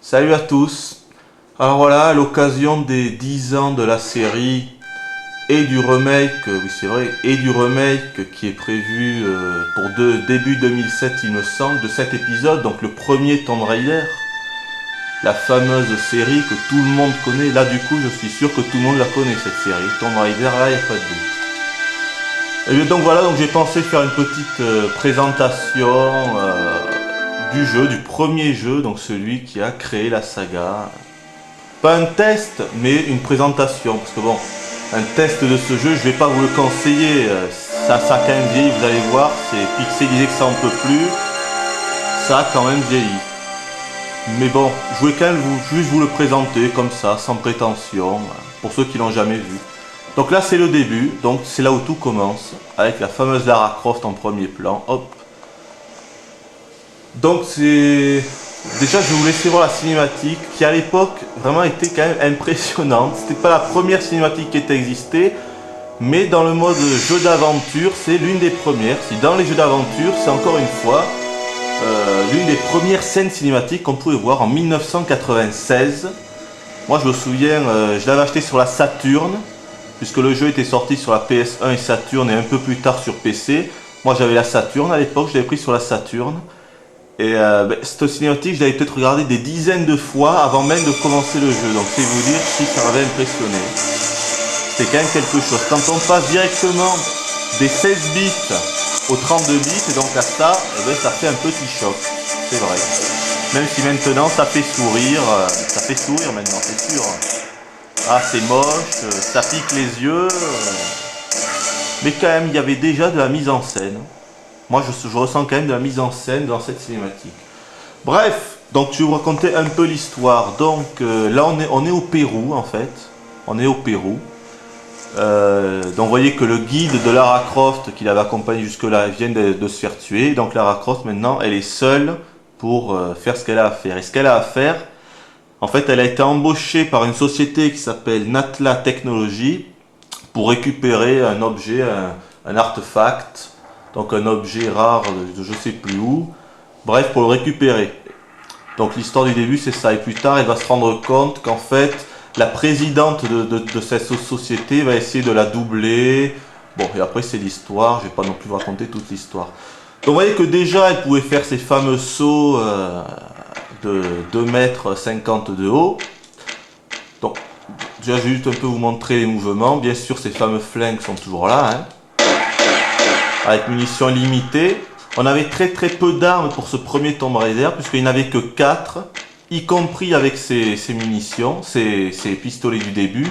Salut à tous. Alors voilà, à l'occasion des 10 ans de la série et du remake, oui c'est vrai, et du remake qui est prévu pour début 2007 il me semble, de cet épisode, donc le premier Tomb Raider, la fameuse série que tout le monde connaît. Là du coup je suis sûr que tout le monde la connaît cette série, Tomb Raider, là il n'y a pas de doute. Et bien, donc voilà, donc j'ai pensé faire une petite présentation du jeu, du premier jeu, donc celui qui a créé la saga. Pas un test, mais une présentation. Parce que bon, un test de ce jeu, je vais pas vous le conseiller. Ça a quand même vieilli, vous allez voir, c'est pixelisé que ça en peut plus. Ça a quand même vieilli. Mais bon, je voulais quand même juste vous le présenter comme ça, sans prétention, pour ceux qui l'ont jamais vu. Donc là c'est le début, donc c'est là où tout commence, avec la fameuse Lara Croft en premier plan, hop. Donc c'est... Déjà je vais vous laisser voir la cinématique, qui à l'époque vraiment était quand même impressionnante. C'était pas la première cinématique qui était existée, mais dans le mode jeu d'aventure, c'est l'une des premières. Si dans les jeux d'aventure, c'est encore une fois l'une des premières scènes cinématiques qu'on pouvait voir en 1996. Moi je me souviens, je l'avais acheté sur la Saturn, puisque le jeu était sorti sur la PS1 et Saturn et un peu plus tard sur PC. Moi j'avais la Saturn à l'époque, je l'avais pris sur la Saturn. Et cette cinématique, je l'avais peut-être regardée des dizaines de fois avant même de commencer le jeu. Donc c'est vous dire si ça m'avait impressionné. C'est quand même quelque chose. Quand on passe directement des 16 bits aux 32 bits, et donc à ça, ça fait un petit choc. C'est vrai. Même si maintenant ça fait sourire. Ça fait sourire maintenant, c'est sûr. Ah c'est moche, ça pique les yeux. Mais quand même, il y avait déjà de la mise en scène. Moi, je ressens quand même de la mise en scène dans cette cinématique. Bref, donc je vais vous raconter un peu l'histoire. Donc là, on est au Pérou, en fait. On est au Pérou. Donc vous voyez que le guide de Lara Croft, qui l'avait accompagné jusque-là, vient de se faire tuer. Donc Lara Croft, maintenant, elle est seule pour faire ce qu'elle a à faire. Et ce qu'elle a à faire, en fait, elle a été embauchée par une société qui s'appelle Natla Technology pour récupérer un objet, un artefact. Donc un objet rare de je sais plus où. Bref, pour le récupérer. Donc l'histoire du début c'est ça. Et plus tard elle va se rendre compte qu'en fait la présidente de cette société va essayer de la doubler. Bon et après c'est l'histoire. Je vais pas non plus vous raconter toute l'histoire. Donc vous voyez que déjà elle pouvait faire ces fameux sauts de 2,50 m de haut. Donc déjà je vais juste un peu vous montrer les mouvements. Bien sûr ces fameux flingues sont toujours là. Hein. Avec munitions limitées. On avait très peu d'armes pour ce premier Tomb Raider, puisqu'il n'y en avait que 4, y compris avec ces munitions, ces pistolets du début.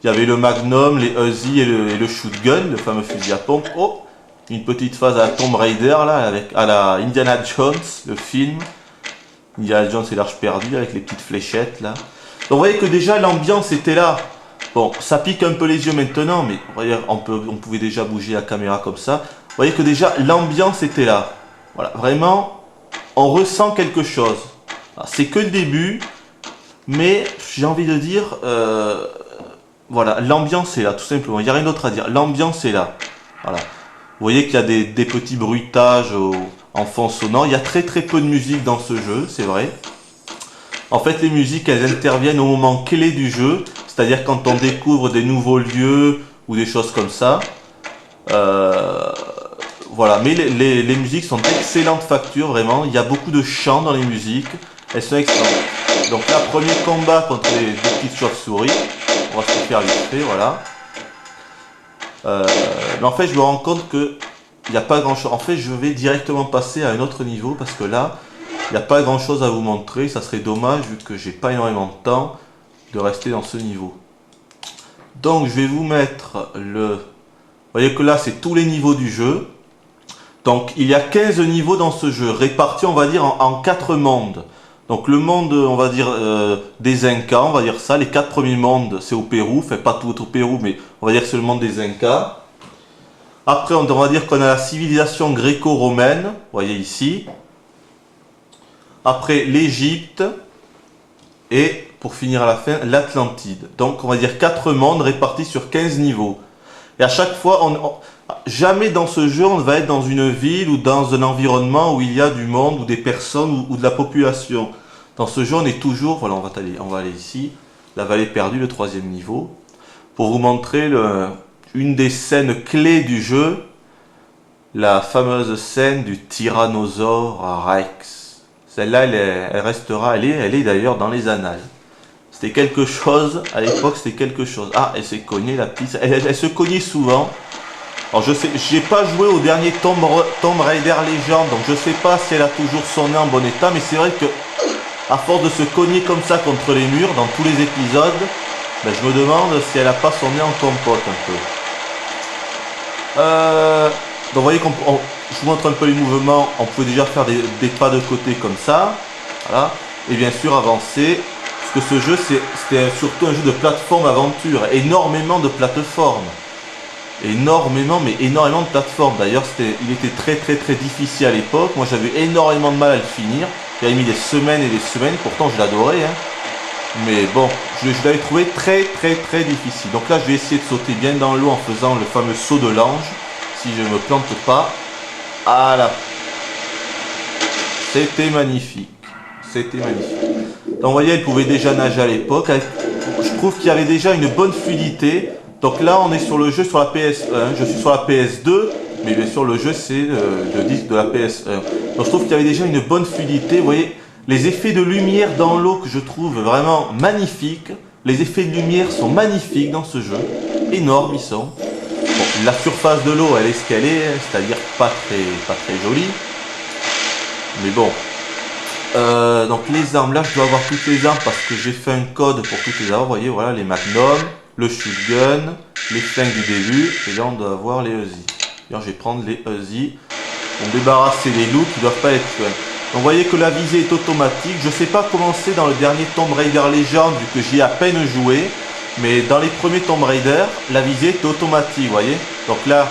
Il y avait le Magnum, les Uzi et le Shotgun, le fameux fusil à pompe. Oh, une petite phase à Tomb Raider, là, à la Indiana Jones, le film. Indiana Jones et l'Arche perdue, avec les petites fléchettes, là. Donc vous voyez que déjà l'ambiance était là. Bon, ça pique un peu les yeux maintenant, mais on pouvait déjà bouger la caméra comme ça. Vous voyez que déjà l'ambiance était là. Voilà, vraiment, on ressent quelque chose. C'est que le début, mais j'ai envie de dire, voilà, l'ambiance est là, tout simplement. Il n'y a rien d'autre à dire. L'ambiance est là. Voilà. Vous voyez qu'il y a des petits bruitages en fond sonore. Il y a très peu de musique dans ce jeu, c'est vrai. En fait, les musiques, elles interviennent au moment clé du jeu. C'est-à-dire quand on découvre des nouveaux lieux ou des choses comme ça. Voilà, mais les musiques sont d'excellente facture, vraiment. Il y a beaucoup de chants dans les musiques. Elles sont excellentes. Donc là, premier combat contre les petites chauves-souris. On va se faire vite fait, voilà. Mais en fait, je me rends compte que il n'y a pas grand-chose. En fait, je vais directement passer à un autre niveau parce que là, il n'y a pas grand-chose à vous montrer. Ça serait dommage vu que j'ai pas énormément de temps de rester dans ce niveau. Donc je vais vous mettre le... Vous voyez que là c'est tous les niveaux du jeu. Donc il y a 15 niveaux dans ce jeu, répartis on va dire en 4 mondes. Donc le monde on va dire des Incas, on va dire ça. Les 4 premiers mondes c'est au Pérou, enfin pas tout au Pérou mais on va dire que c'est le monde des Incas. Après on va dire qu'on a la civilisation gréco-romaine, vous voyez ici. Après l'Égypte et pour finir à la fin, l'Atlantide. Donc on va dire 4 mondes répartis sur 15 niveaux. Et à chaque fois, jamais dans ce jeu on va être dans une ville ou dans un environnement où il y a du monde ou des personnes ou de la population. Dans ce jeu, on est toujours, voilà, on va aller ici, la vallée perdue, le 3e niveau, pour vous montrer une des scènes clés du jeu, la fameuse scène du Tyrannosaure Rex. Celle-là, elle restera, elle est d'ailleurs dans les annales. C'était quelque chose, à l'époque, c'était quelque chose. Ah, elle s'est cognée la petite, elle se cognait souvent. Alors je sais, j'ai pas joué au dernier Tomb Raider Legend, donc je sais pas si elle a toujours son nez en bon état, mais c'est vrai que à force de se cogner comme ça contre les murs dans tous les épisodes, ben, je me demande si elle a pas son nez en compote un peu. Donc vous voyez je vous montre un peu les mouvements, on pouvait déjà faire des pas de côté comme ça, voilà, et bien sûr avancer, parce que ce jeu c'était surtout un jeu de plateforme aventure, énormément de plateformes. Énormément, mais énormément de plateformes. D'ailleurs, il était très très très difficile à l'époque. Moi, j'avais énormément de mal à le finir. J'avais mis des semaines et des semaines. Pourtant, je l'adorais. Hein. Mais bon, je l'avais trouvé très très très difficile. Donc là, je vais essayer de sauter bien dans l'eau en faisant le fameux saut de l'ange. Si je ne me plante pas. Voilà. C'était magnifique. C'était magnifique. Donc, vous voyez, elle pouvait déjà nager à l'époque. Je trouve qu'il y avait déjà une bonne fluidité. Donc là, on est sur le jeu sur la PS1. Je suis sur la PS2, mais bien sûr, le jeu c'est le disque de la PS1. Donc je trouve qu'il y avait déjà une bonne fluidité. Vous voyez, les effets de lumière dans l'eau que je trouve vraiment magnifiques. Les effets de lumière sont magnifiques dans ce jeu. Énormes, ils sont. Bon, la surface de l'eau, elle est ce qu'elle est, c'est-à-dire pas très jolie. Mais bon. Donc les armes, là, je dois avoir toutes les armes parce que j'ai fait un code pour toutes les armes. Vous voyez, voilà, les magnums, le shotgun, les flingues du début, et là on doit avoir les Uzi. D'ailleurs je vais prendre les Uzi pour me débarrasser des loups qui ne doivent pas être tués. Donc vous voyez que la visée est automatique. Je ne sais pas comment c'est dans le dernier Tomb Raider Legend vu que j'y ai à peine joué. Mais dans les premiers Tomb Raider, la visée est automatique, vous voyez. Donc là,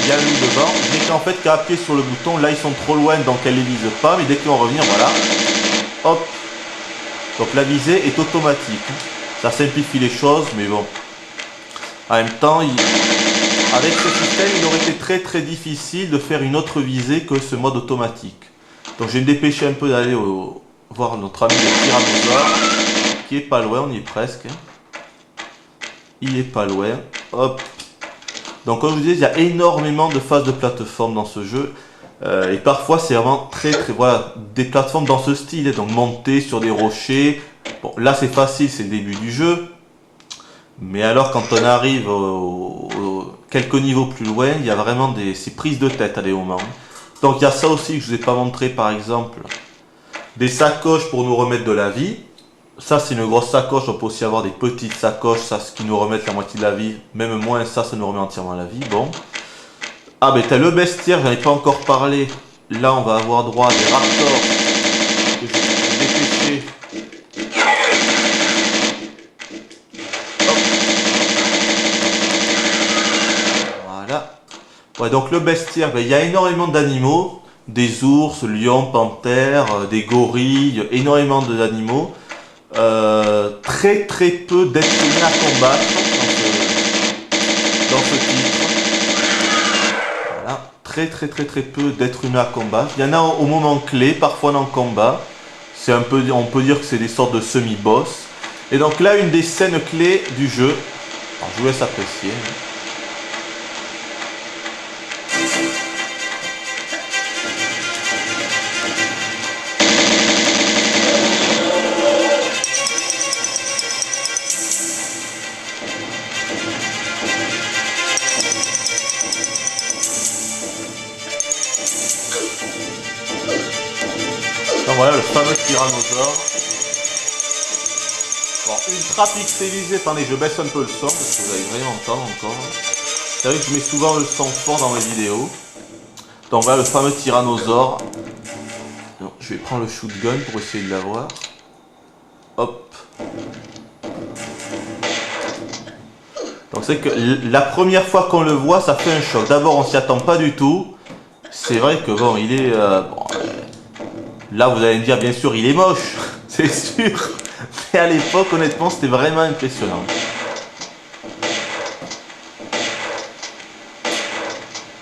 il y a le loup devant. Je n'ai qu'en fait qu'à appuyer sur le bouton. Là ils sont trop loin donc elle ne les vise pas. Mais dès qu'ils vont revenir, voilà. Hop. Donc la visée est automatique. Ça simplifie les choses, mais bon. En même temps, avec ce système, il aurait été très très difficile de faire une autre visée que ce mode automatique. Donc je vais me dépêcher un peu d'aller voir notre ami le Tyrannosaure, qui est pas loin, on y est presque. Il est pas loin. Hop. Donc comme je vous disais, il y a énormément de phases de plateforme dans ce jeu. Et parfois c'est vraiment très voilà, des plateformes dans ce style, donc monter sur des rochers. Bon, là c'est facile, c'est le début du jeu. Mais alors quand on arrive quelques niveaux plus loin, il y a vraiment ces prises de tête à des moments. Donc il y a ça aussi que je ne vous ai pas montré, par exemple. Des sacoches pour nous remettre de la vie. Ça c'est une grosse sacoche, on peut aussi avoir des petites sacoches, ça ce qui nous remettent la moitié de la vie. Même moins, ça nous remet entièrement la vie. Bon. Ah ben t'as le bestiaire, j'en ai pas encore parlé. Là on va avoir droit à des raptors que je vais dépêcher. Voilà. Ouais, donc le bestiaire, ben, il y a énormément d'animaux. Des ours, lions, panthères, des gorilles, énormément d'animaux. Très très peu d'êtres humains à combattre dans ce titre. Voilà. Très peu d'êtres humains à combattre. Il y en a au moment clé, parfois dans le combat. C'est un peu, on peut dire que c'est des sortes de semi-boss. Et donc là, une des scènes clés du jeu. Alors, je vous laisse apprécier. Donc voilà le fameux tyrannosaure. Bon, ultra pixelisé, attendez je baisse un peu le son parce que vous allez vraiment entendre encore. C'est vrai que je mets souvent le son fort dans mes vidéos. Donc voilà le fameux tyrannosaure. Donc, je vais prendre le shotgun pour essayer de l'avoir. Hop. Donc c'est que la première fois qu'on le voit ça fait un choc. D'abord on s'y attend pas du tout. C'est vrai que bon il est... là vous allez me dire bien sûr il est moche. C'est sûr. Mais à l'époque honnêtement c'était vraiment impressionnant.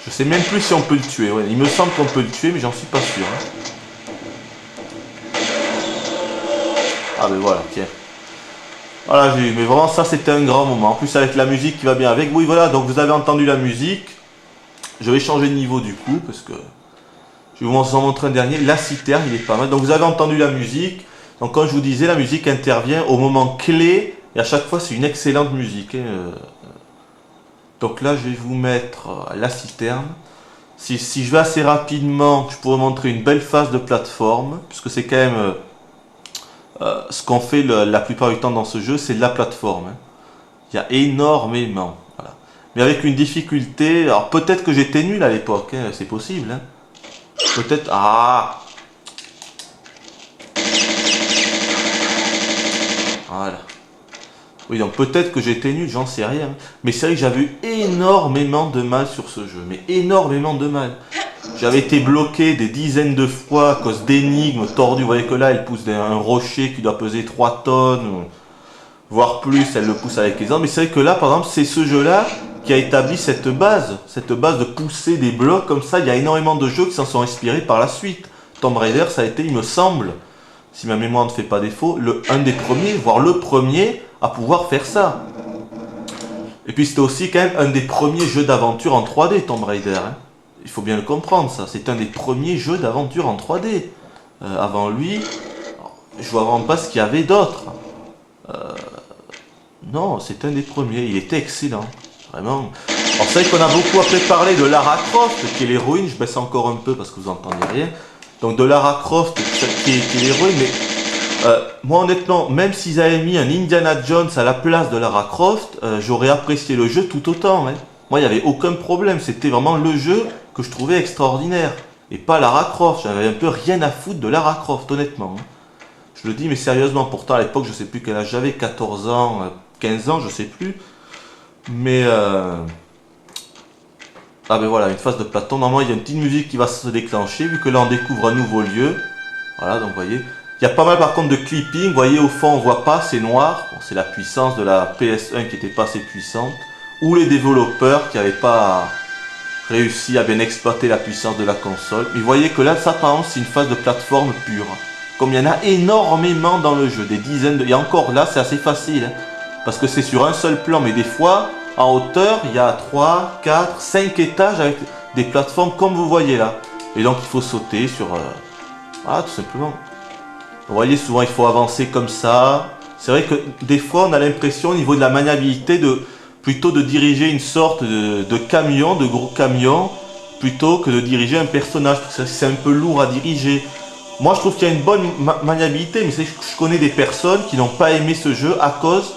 Je sais même plus si on peut le tuer. Ouais, il me semble qu'on peut le tuer mais j'en suis pas sûr. Hein. Ah ben voilà, tiens. Voilà, mais vraiment ça c'était un grand moment. En plus avec la musique qui va bien avec. Oui voilà, donc vous avez entendu la musique. Je vais changer de niveau du coup, parce que je vais vous en montrer un dernier. La citerne, il est pas mal. Donc vous avez entendu la musique. Donc comme je vous disais, la musique intervient au moment clé. Et à chaque fois c'est une excellente musique. Donc là je vais vous mettre la citerne. Si je vais assez rapidement, je pourrais montrer une belle phase de plateforme. Puisque c'est quand même ce qu'on fait la plupart du temps dans ce jeu, c'est de la plateforme. Il y a énormément. Voilà. Mais avec une difficulté. Alors peut-être que j'étais nul à l'époque, c'est possible. Peut-être. Ah! Voilà. Oui, donc peut-être que j'étais nul, j'en sais rien. Mais c'est vrai que j'avais eu énormément de mal sur ce jeu. Mais énormément de mal. J'avais été bloqué des dizaines de fois à cause d'énigmes tordues. Vous voyez que là, elle pousse un rocher qui doit peser 3 tonnes. Voire plus, elle le pousse avec les armes. Mais c'est vrai que là, par exemple, c'est ce jeu-là qui a établi cette base de pousser des blocs comme ça. Il y a énormément de jeux qui s'en sont inspirés par la suite. Tomb Raider, ça a été, il me semble, si ma mémoire ne fait pas défaut, un des premiers, voire le premier, à pouvoir faire ça. Et puis c'était aussi quand même un des premiers jeux d'aventure en 3D, Tomb Raider. Il faut bien le comprendre, ça. C'est un des premiers jeux d'aventure en 3D. Avant lui, je vois vraiment pas ce qu'il y avait d'autre. Non, c'est un des premiers. Il était excellent. Vraiment. Alors c'est vrai qu'on a beaucoup après parlé de Lara Croft, qui est l'héroïne. Je baisse encore un peu parce que vous n'entendez rien. Donc de Lara Croft, qui est l'héroïne. Mais moi honnêtement, même s'ils avaient mis un Indiana Jones à la place de Lara Croft, j'aurais apprécié le jeu tout autant. Moi, il n'y avait aucun problème. C'était vraiment le jeu que je trouvais extraordinaire. Et pas Lara Croft. J'avais un peu rien à foutre de Lara Croft, honnêtement. Je le dis, mais sérieusement, pourtant à l'époque, je sais plus quel âge j'avais, 14 ans, 15 ans, je sais plus. Mais ah ben voilà, une phase de plateau. Normalement, il y a une petite musique qui va se déclencher, vu que là, on découvre un nouveau lieu. Voilà, donc vous voyez. Il y a pas mal par contre de clipping. Vous voyez, au fond, on voit pas, c'est noir. Bon, c'est la puissance de la PS1 qui n'était pas assez puissante. Ou les développeurs qui n'avaient pas réussi à bien exploiter la puissance de la console. Mais vous voyez que là, ça, par exemple, c'est une phase de plateforme pure. Comme il y en a énormément dans le jeu, des dizaines de... Et encore là, c'est assez facile. Parce que c'est sur un seul plan. Mais des fois, en hauteur, il y a 3, 4, 5 étages avec des plateformes comme vous voyez là. Et donc, il faut sauter sur... Ah, tout simplement. Vous voyez, souvent, il faut avancer comme ça. C'est vrai que des fois, on a l'impression, au niveau de la maniabilité, plutôt de diriger une sorte de camion, de gros camion, plutôt que de diriger un personnage. Parce que c'est un peu lourd à diriger. Moi, je trouve qu'il y a une bonne maniabilité, mais je connais des personnes qui n'ont pas aimé ce jeu à cause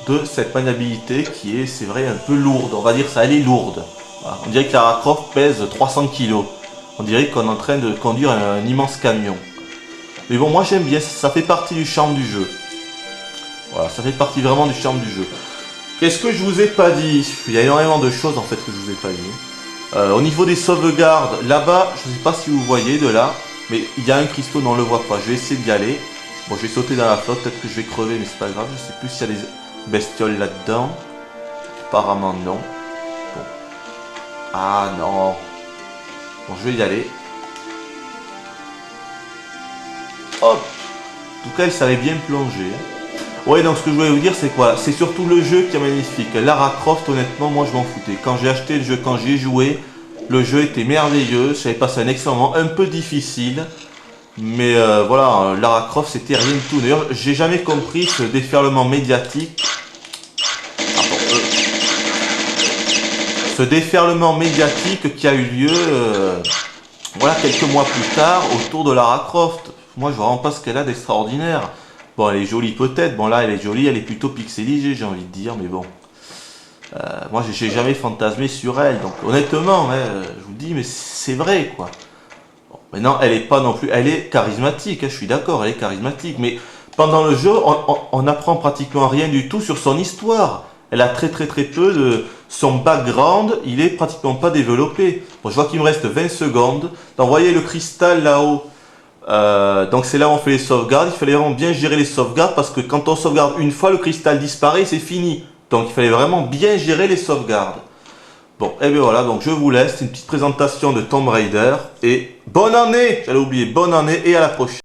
de cette maniabilité qui est, c'est vrai, un peu lourde. On va dire ça, elle est lourde. Voilà. On dirait que Lara Croft pèse 300 kg. On dirait qu'on est en train de conduire un immense camion. Mais bon, moi j'aime bien, ça fait partie du charme du jeu. Voilà, ça fait partie vraiment du charme du jeu. Qu'est-ce que je vous ai pas dit? Il y a énormément de choses en fait que je vous ai pas dit. Au niveau des sauvegardes, là-bas, je ne sais pas si vous voyez de là, mais il y a un cristaux, non on le voit pas. Je vais essayer d'y aller. Bon, je vais sauter dans la flotte, peut-être que je vais crever, mais c'est pas grave. Je sais plus s'il y a des bestioles là-dedans. Apparemment non. Bon. Ah non. Bon, je vais y aller. Hop. En tout cas, il savait bien plonger. Ouais, donc ce que je voulais vous dire, c'est quoi? C'est surtout le jeu qui est magnifique. Lara Croft, honnêtement, moi je m'en foutais. Quand j'ai acheté le jeu, quand j'y ai joué, le jeu était merveilleux. J'avais passé un excellent moment, un peu difficile. Mais voilà, Lara Croft, c'était rien du tout. D'ailleurs, j'ai jamais compris ce déferlement médiatique. Ce déferlement médiatique qui a eu lieu, voilà, quelques mois plus tard, autour de Lara Croft. Moi, je vois vraiment pas ce qu'elle a d'extraordinaire. Bon, elle est jolie peut-être. Bon, là, elle est jolie, elle est plutôt pixelisée, j'ai envie de dire, mais bon. Moi, j'ai jamais fantasmé sur elle. Donc, honnêtement, je vous dis, mais c'est vrai, quoi. Bon, maintenant, elle est pas non plus... Elle est charismatique, je suis d'accord, elle est charismatique. Mais pendant le jeu, on apprend pratiquement rien du tout sur son histoire. Elle a très peu de... Son background, il est pratiquement pas développé. Bon, je vois qu'il me reste 20 secondes. Donc, vous voyez le cristal là-haut. Donc c'est là où on fait les sauvegardes. Il fallait vraiment bien gérer les sauvegardes parce que quand on sauvegarde une fois, le cristal disparaît, c'est fini. Donc il fallait vraiment bien gérer les sauvegardes. Bon, et bien voilà, donc je vous laisse. C'est une petite présentation de Tomb Raider. Et bonne année! J'allais oublier, bonne année et à la prochaine.